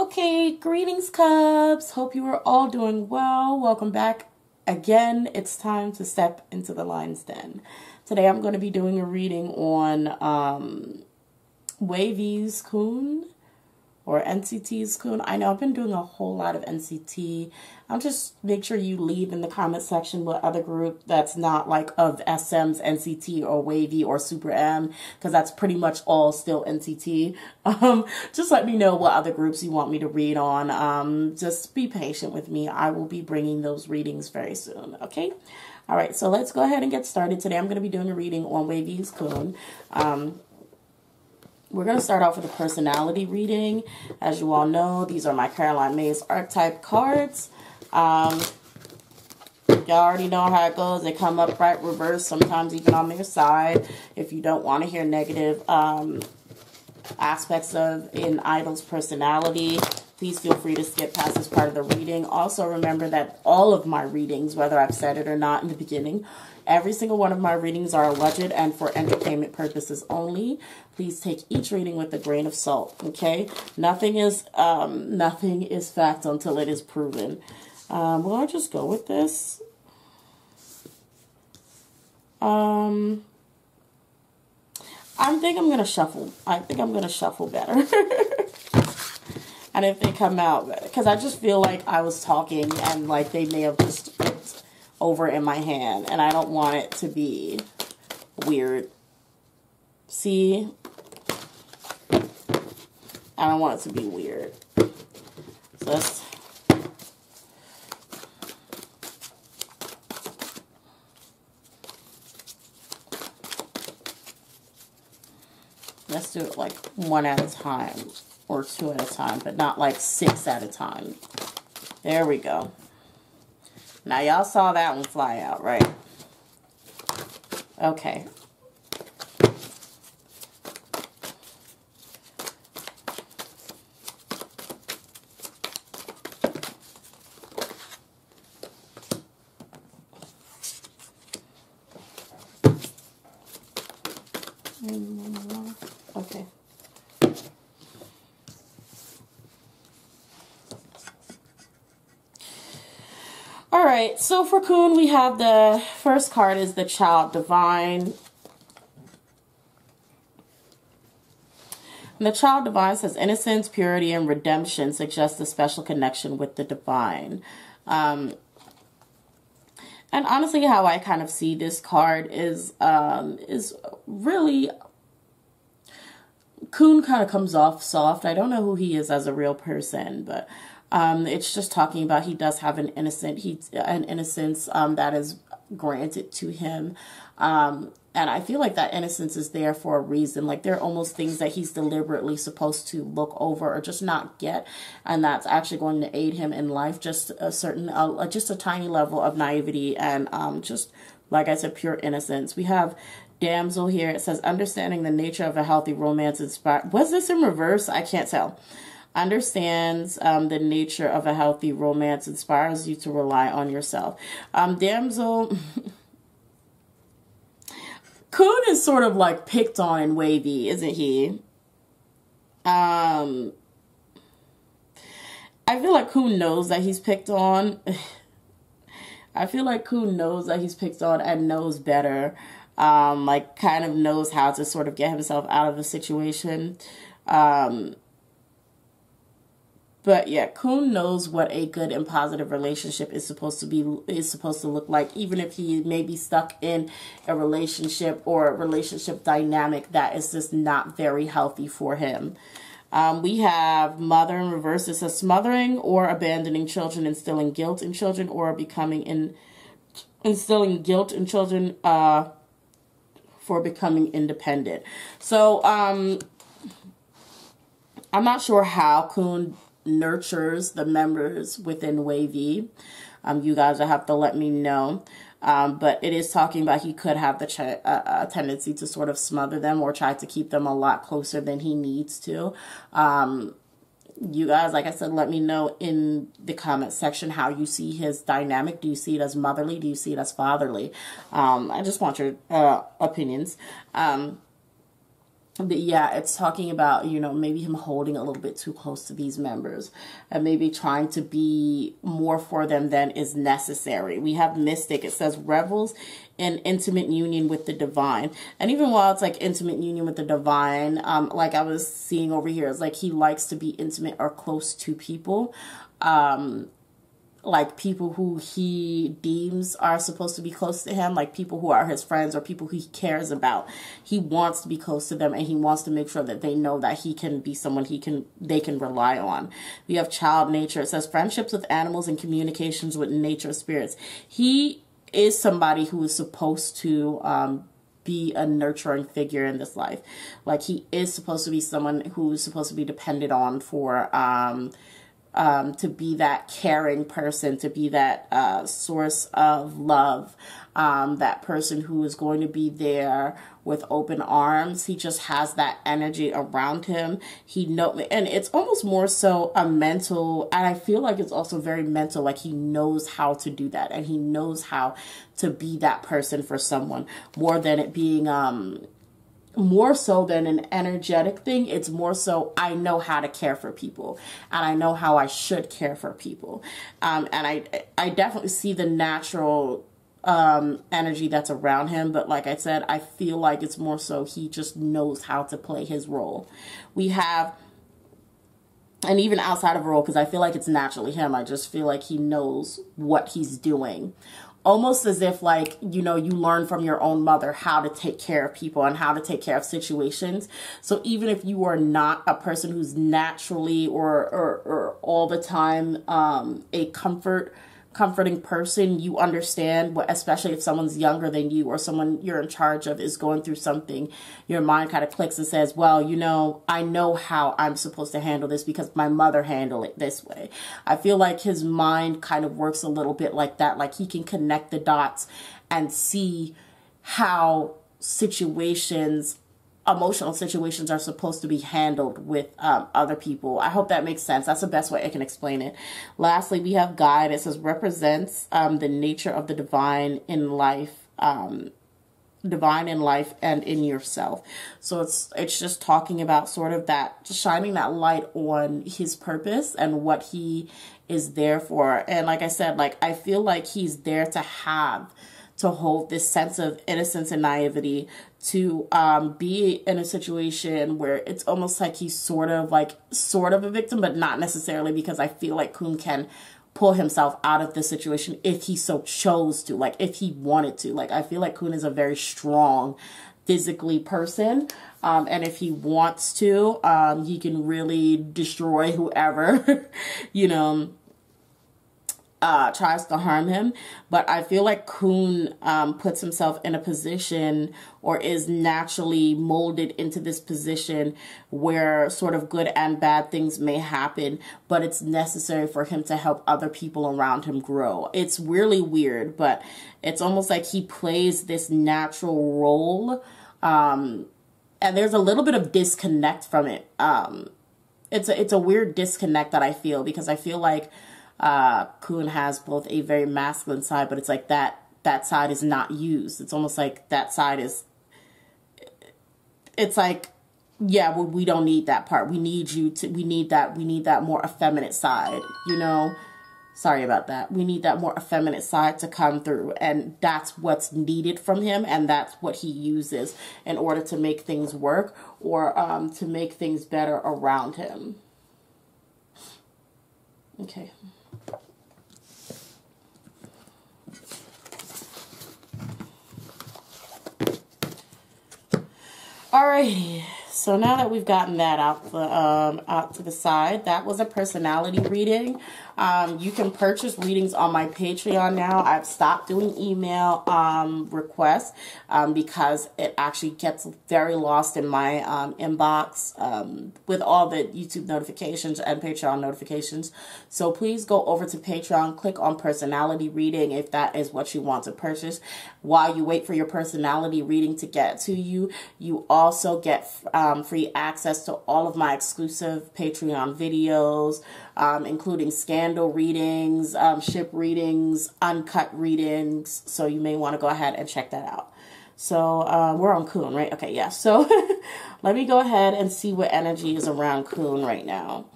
Okay, greetings, Cubs. Hope you are all doing well. Welcome back again. It's time to step into the lion's den. Today I'm going to be doing a reading on WayV's Coon or NCT's Coon. I know I've been doing a whole lot of NCT. I'll just make sure you leave in the comment section what other group that's not like of SM's NCT or WayV or Super M, because that's pretty much all still NCT. Just let me know what other groups you want me to read on. Just be patient with me. I will be bringing those readings very soon. Okay. All right. So let's go ahead and get started. Today I'm going to be doing a reading on WayV's Coon. We're going to start off with a personality reading. As you all know, these are my Caroline May's archetype cards. Y'all already know how it goes. They come up right, reverse, sometimes even on their side. If you don't want to hear negative aspects of an idol's personality, please feel free to skip past this part of the reading. Also, remember that all of my readings, whether I've said it or not in the beginning, every single one of my readings are alleged and for entertainment purposes only. Please take each reading with a grain of salt, okay? Nothing is fact until it is proven. Will I just go with this? I think I'm gonna shuffle. I think I'm gonna shuffle better. And if they come out, because I just feel like I was talking and like they may have just flipped over in my hand, and I don't want it to be weird. See? I don't want it to be weird. So let's do it like one at a time or two at a time, but not like 6 at a time. There we go. Now y'all saw that one fly out, right? Okay. Okay. All right, so for Coon, we have the first card is the Child Divine. And the Child Divine says innocence, purity, and redemption suggests a special connection with the divine. And honestly, how I kind of see this card is really, Coon kind of comes off soft. I don't know who he is as a real person, but it's just talking about he does have an innocence that is granted to him. And I feel like that innocence is there for a reason. Like there are almost things that he's deliberately supposed to look over or just not get. And that's actually going to aid him in life. Just a certain, just a tiny level of naivety and just, like I said, pure innocence. We have Damsel here. It says, understanding the nature of a healthy romance inspired. Was this in reverse? I can't tell. Understands the nature of a healthy romance inspires you to rely on yourself. Damsel... Coon is sort of like picked on in WayV, isn't he? I feel like Coon knows that he's picked on. I feel like Coon knows that he's picked on and knows better. Like kind of knows how to sort of get himself out of the situation. But yeah, Coon knows what a good and positive relationship is supposed to look like, even if he may be stuck in a relationship or a relationship dynamic that is just not very healthy for him. We have Mother in reverse. It says smothering or abandoning children, instilling guilt in children, or instilling guilt in children for becoming independent. So I'm not sure how Coon nurtures the members within WayV. You guys will have to let me know. But it is talking about he could have the tendency to sort of smother them or try to keep them a lot closer than he needs to. You guys, like I said, let me know in the comment section how you see his dynamic. Do you see it as motherly? Do you see it as fatherly? I just want your opinions. But yeah, it's talking about, you know, maybe him holding a little bit too close to these members and maybe trying to be more for them than is necessary. We have Mystic. It says revels in intimate union with the divine. And even while it's like intimate union with the divine, like I was seeing over here, it's like he likes to be intimate or close to people. Like people who he deems are supposed to be close to him, like people who are his friends or people who he cares about. He wants to be close to them, and he wants to make sure that they know that he can be someone they can rely on. We have child nature. It says friendships with animals and communications with nature spirits. He is somebody who is supposed to be a nurturing figure in this life. Like he is supposed to be someone who's supposed to be depended on for to be that caring person, to be that source of love, that person who is going to be there with open arms. He just has that energy around him. And it's almost more so a mental, and I feel like it's also very mental, like he knows how to do that, and he knows how to be that person for someone, more than it being more so than an energetic thing. It's more so, I know how to care for people, and I know how I should care for people. And I definitely see the natural energy that's around him, but like I said, I feel like it's more so he just knows how to play his role. We have, and even outside of a role, because I feel like it's naturally him, I just feel like he knows what he's doing. Almost as if, like, you know, you learn from your own mother how to take care of people and how to take care of situations. So even if you are not a person who's naturally or all the time a comforting person, you understand what, especially if someone's younger than you or someone you're in charge of is going through something, your mind kind of clicks and says, well, you know, I know how I'm supposed to handle this because my mother handled it this way. I feel like his mind kind of works a little bit like that. Like he can connect the dots and see how emotional situations are supposed to be handled with other people. I hope that makes sense. That's the best way I can explain it. Lastly, we have guide. It says represents the nature of the divine in life and in yourself. So it's just talking about sort of that, just shining that light on his purpose and what he is there for. And like I said, like I feel like he's there to hold this sense of innocence and naivety, to be in a situation where it's almost like he's sort of a victim, but not necessarily, because I feel like Coon can pull himself out of the situation if he so chose to, like if he wanted to. Like I feel like Coon is a very strong physically person, and if he wants to, he can really destroy whoever, you know, tries to harm him. But I feel like Coon puts himself in a position, or is naturally molded into this position, where sort of good and bad things may happen, but it's necessary for him to help other people around him grow. It's really weird, but it's almost like he plays this natural role, and there's a little bit of disconnect from it. It's a weird disconnect that I feel, because I feel like Coon has both a very masculine side, but it's like that side is not used. It's almost like that side is, it's like, yeah, well, we don't need that part. We need that more effeminate side, you know? Sorry about that. We need that more effeminate side to come through, and that's what's needed from him, and that's what he uses in order to make things work, or to make things better around him. Okay. Alrighty, so now that we've gotten that out to the side, that was a personality reading. You can purchase readings on my Patreon now. I've stopped doing email requests because it actually gets very lost in my inbox with all the YouTube notifications and Patreon notifications. So please go over to Patreon, click on personality reading if that is what you want to purchase. While you wait for your personality reading to get to you, you also get free access to all of my exclusive Patreon videos, including scandal readings, ship readings, uncut readings. So you may want to go ahead and check that out. So we're on Coon, right? Okay, yeah. So Let me go ahead and see what energy is around Coon right now.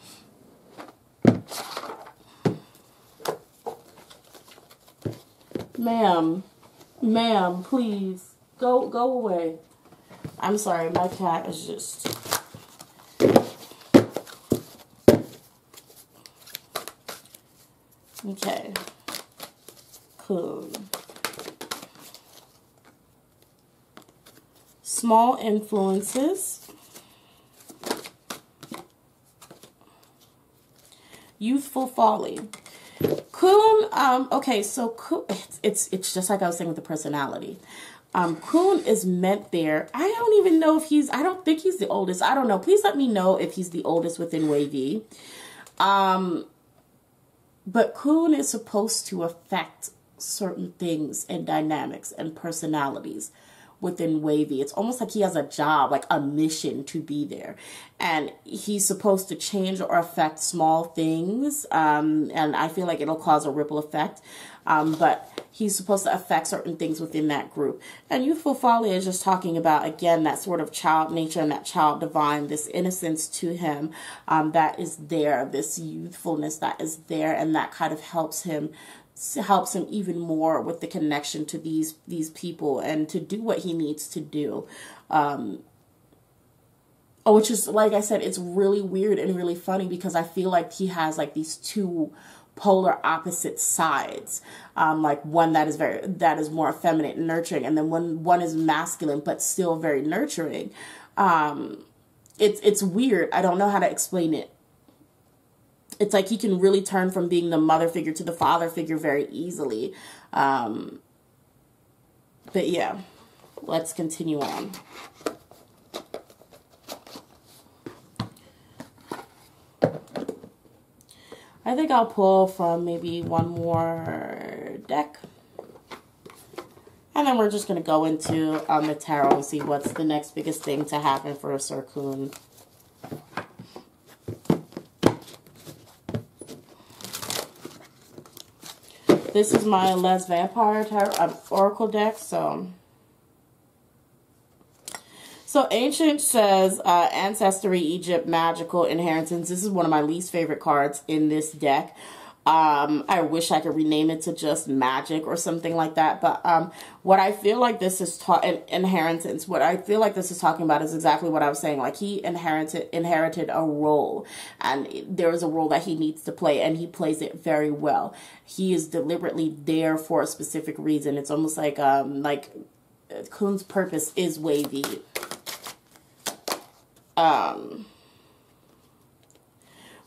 Ma'am, please. Go away. I'm sorry, my cat is just... Okay. Coon. Small influences. Youthful folly. Coon, okay, so Coon, it's just like I was saying with the personality. Coon is meant there. I don't even know if I don't think he's the oldest. I don't know. Please let me know if he's the oldest within WayV. But Coon is supposed to affect certain things and dynamics and personalities within WayV. It's almost like he has a job, like a mission to be there. And he's supposed to change or affect small things. And I feel like it'll cause a ripple effect. But he's supposed to affect certain things within that group. And youthful folly is just talking about, again, that sort of child nature and that child divine, this innocence to him that is there, this youthfulness that is there, and that kind of helps him even more with the connection to these people and to do what he needs to do. Which is, like I said, it's really weird and really funny because I feel like he has like these two polar opposite sides. Like one that is more effeminate and nurturing, and then one is masculine but still very nurturing. It's weird. I don't know how to explain it. It's like he can really turn from being the mother figure to the father figure very easily. But yeah, let's continue on. I think I'll pull from maybe one more deck. And then we're just going to go into the tarot and see what's the next biggest thing to happen for Sir Coon. This is my Les Vampire Tarot Oracle deck. So Ancient says Ancestry, Egypt, Magical, Inheritance. This is one of my least favorite cards in this deck. I wish I could rename it to just Magic or something like that. But what I feel like this is Inheritance. What I feel like this is talking about is exactly what I was saying. Like he inherited a role, and there is a role that he needs to play, and he plays it very well. He is deliberately there for a specific reason. It's almost like Coon's purpose is WayV.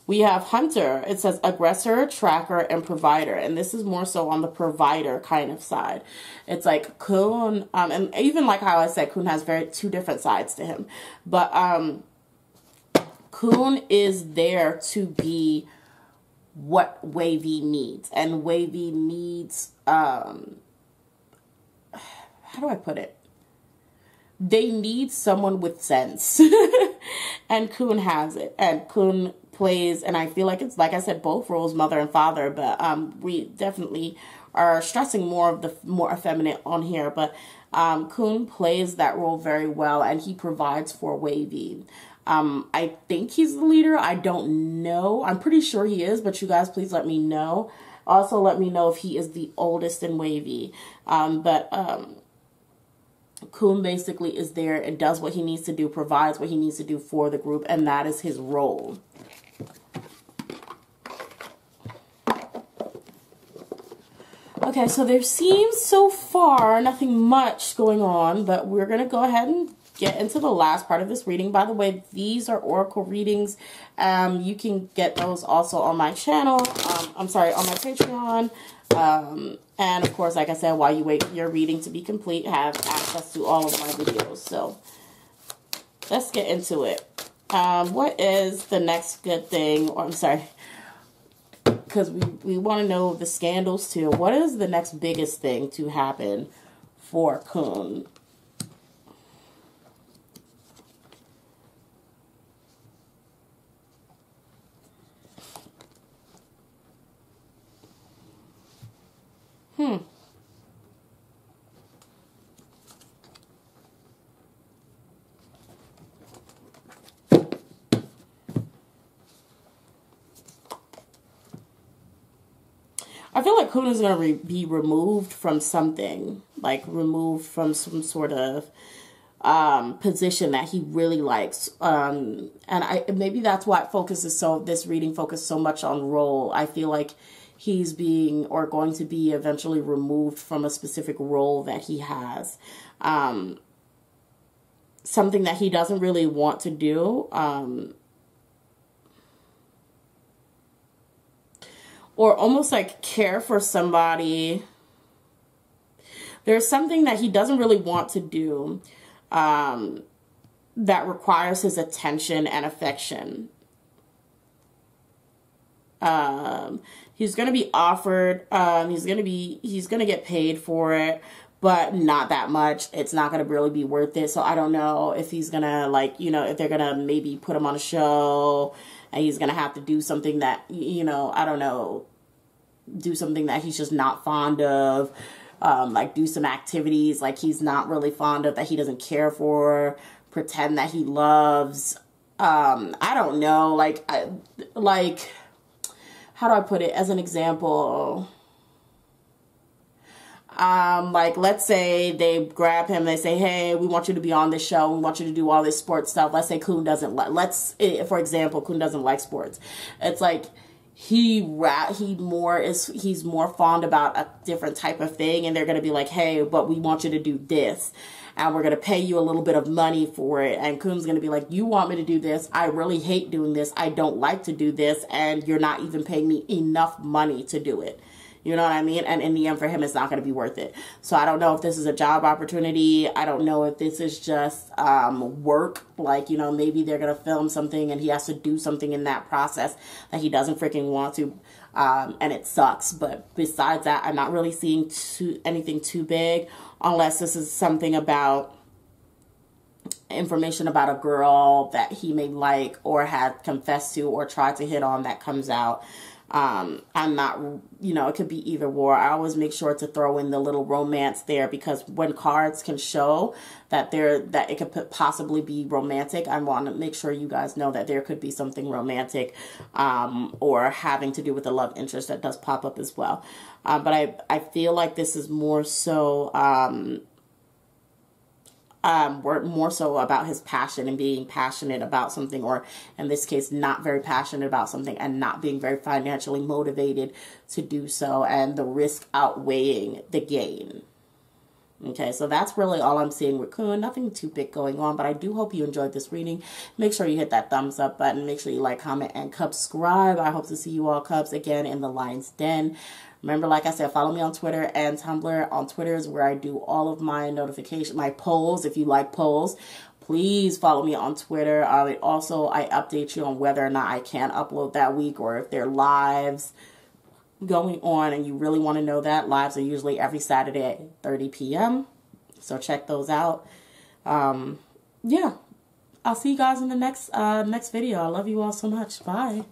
We have Hunter. It says aggressor, tracker, and provider. And this is more so on the provider kind of side. It's like Coon, and even like how I said, Coon has two different sides to him. But Coon is there to be what WayV needs. And WayV needs, how do I put it? They need someone with sense. And Coon has it. And Coon plays, and I feel like it's, like I said, both roles, mother and father, but we definitely are stressing more of the more effeminate on here. But Coon plays that role very well, and he provides for WayV. I think he's the leader. I don't know. I'm pretty sure he is, but you guys please let me know. Also, let me know if he is the oldest in WayV. Coon basically is there and does what he needs to do, provides what he needs to do for the group, and that is his role. Okay, so there seems so far nothing much going on, but we're going to go ahead and get into the last part of this reading. By the way, these are oracle readings. You can get those also on my channel. I'm sorry, on my Patreon. And of course, like I said, while you wait for your reading to be complete, have access to all of my videos. So let's get into it. What is the next good thing? Or I'm sorry, because we want to know the scandals too. What is the next biggest thing to happen for Coon? I feel like Coon is going to be removed from something, like removed from some sort of position that he really likes. And maybe that's why this reading focused so much on role. I feel like he's being or going to be eventually removed from a specific role that he has. Something that he doesn't really want to do. Or almost like care for somebody. There's something that he doesn't really want to do that requires his attention and affection. He's going to be offered, he's going to get paid for it, but not that much. It's not going to really be worth it. So I don't know if he's going to, like, you know, if they're going to maybe put him on a show and he's going to have to do something that, you know, I don't know, do something that he's just not fond of. Like do some activities like he's not really fond of, that he doesn't care for, pretend that he loves. I don't know, like how do I put it as an example? Like let's say they grab him, they say, hey, we want you to be on this show, we want you to do all this sports stuff. Let's say Coon doesn't like, for example, Coon doesn't like sports. It's like he's more fond about a different type of thing, and they're going to be like, hey, but we want you to do this, and we're going to pay you a little bit of money for it. And Coon's going to be like, you want me to do this? I really hate doing this. I don't like to do this, and you're not even paying me enough money to do it. You know what I mean? And in the end, for him, it's not going to be worth it. So I don't know if this is a job opportunity. I don't know if this is just work. Like, you know, maybe they're going to film something and he has to do something in that process that he doesn't freaking want to. And it sucks. But besides that, I'm not really seeing anything too big, unless this is something about information about a girl that he may like or had confessed to or tried to hit on that comes out. I'm not, you know, it could be either or. I always make sure to throw in the little romance there, because when cards can show that it could possibly be romantic, I want to make sure you guys know that there could be something romantic, or having to do with the love interest that does pop up as well. But I feel like this is more so, more so about his passion and being passionate about something, or in this case, not very passionate about something and not being very financially motivated to do so, and the risk outweighing the gain. Okay, so that's really all I'm seeing with Coon. Nothing too big going on, but I do hope you enjoyed this reading. Make sure you hit that thumbs up button. Make sure you like, comment, and subscribe. I hope to see you all, Cubs, again in the Lion's Den. Remember, like I said, follow me on Twitter and Tumblr. On Twitter is where I do all of my notifications, my polls. If you like polls, please follow me on Twitter. Also, I update you on whether or not I can upload that week, or if there are lives going on and you really want to know that. Lives are usually every Saturday at 30 p.m. So check those out. Yeah, I'll see you guys in the next video. I love you all so much. Bye.